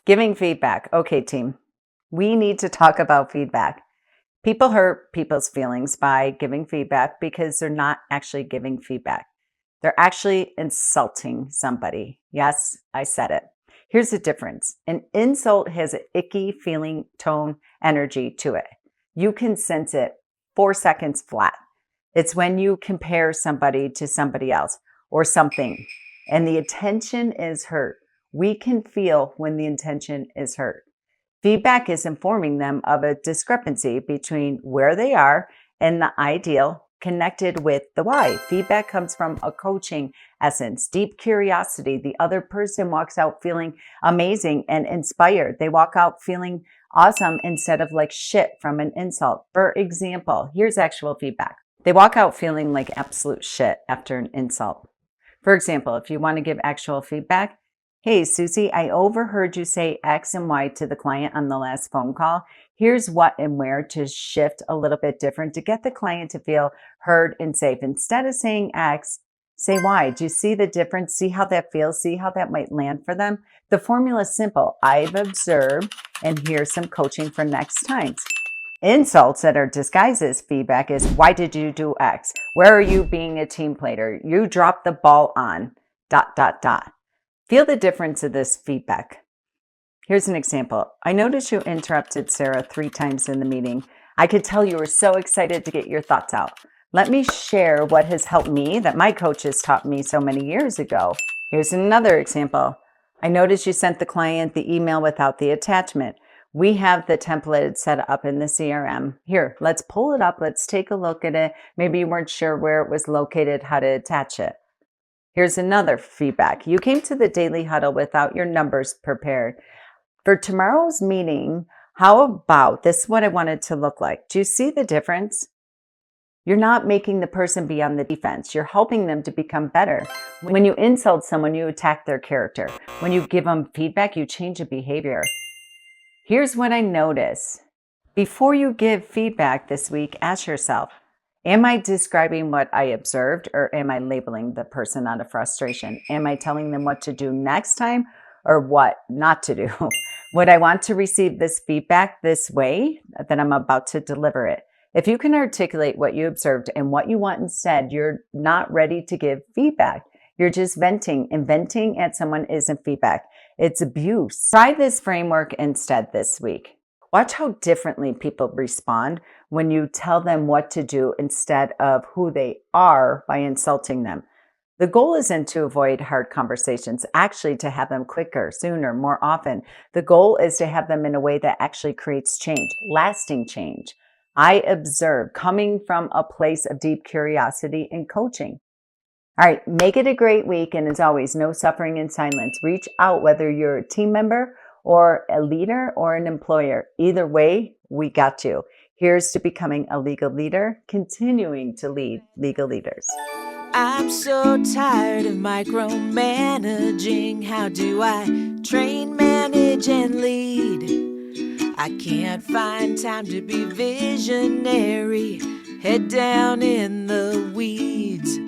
Giving feedback. Okay, team, we need to talk about feedback. People hurt people's feelings by giving feedback because they're not actually giving feedback. They're actually insulting somebody. Yes, I said it. Here's the difference. An insult has an icky feeling, tone, energy to it. You can sense it 4 seconds flat. It's when you compare somebody to somebody else or something, and the intention is hurt. We can feel when the intention is hurt. Feedback is informing them of a discrepancy between where they are and the ideal connected with the why. Feedback comes from a coaching essence, deep curiosity. The other person walks out feeling amazing and inspired. They walk out feeling awesome instead of like shit from an insult. For example, here's actual feedback. They walk out feeling like absolute shit after an insult. For example, if you want to give actual feedback, hey, Susie, I overheard you say X and Y to the client on the last phone call. Here's what and where to shift a little bit different to get the client to feel heard and safe. Instead of saying X, say Y. Do you see the difference? See how that feels? See how that might land for them? The formula is simple. I've observed, and here's some coaching for next times. Insults that are disguised as feedback is, why did you do X? Where are you being a team player? You dropped the ball on ... Feel the difference of this feedback. Here's an example. I noticed you interrupted Sarah 3 times in the meeting. I could tell you were so excited to get your thoughts out. Let me share what has helped me that my coaches taught me so many years ago. Here's another example. I noticed you sent the client the email without the attachment. We have the template set up in the CRM. Here, let's pull it up. Let's take a look at it. Maybe you weren't sure where it was located, how to attach it. Here's another feedback. You came to the daily huddle without your numbers prepared. For tomorrow's meeting, how about this is what I want it to look like. Do you see the difference? You're not making the person be on the defense. You're helping them to become better. When you insult someone, you attack their character. When you give them feedback, you change a behavior. Here's what I notice. Before you give feedback this week, ask yourself, am I describing what I observed, or am I labeling the person out of frustration? Am I telling them what to do next time or what not to do? Would I want to receive this feedback this way that I'm about to deliver it? If you can articulate what you observed and what you want instead, you're not ready to give feedback. You're just venting, and venting at someone isn't feedback. It's abuse. Try this framework instead this week. Watch how differently people respond when you tell them what to do instead of who they are by insulting them. The goal isn't to avoid hard conversations, actually to have them quicker, sooner, more often. The goal is to have them in a way that actually creates change, lasting change. I observe coming from a place of deep curiosity and coaching. All right, make it a great week. And as always, no suffering in silence. Reach out whether you're a team member or a leader or an employer. Either way, we got you. Here's to becoming a legal leader, continuing to lead legal leaders. I'm so tired of micromanaging. How do I train, manage, and lead? I can't find time to be visionary. Head down in the weeds.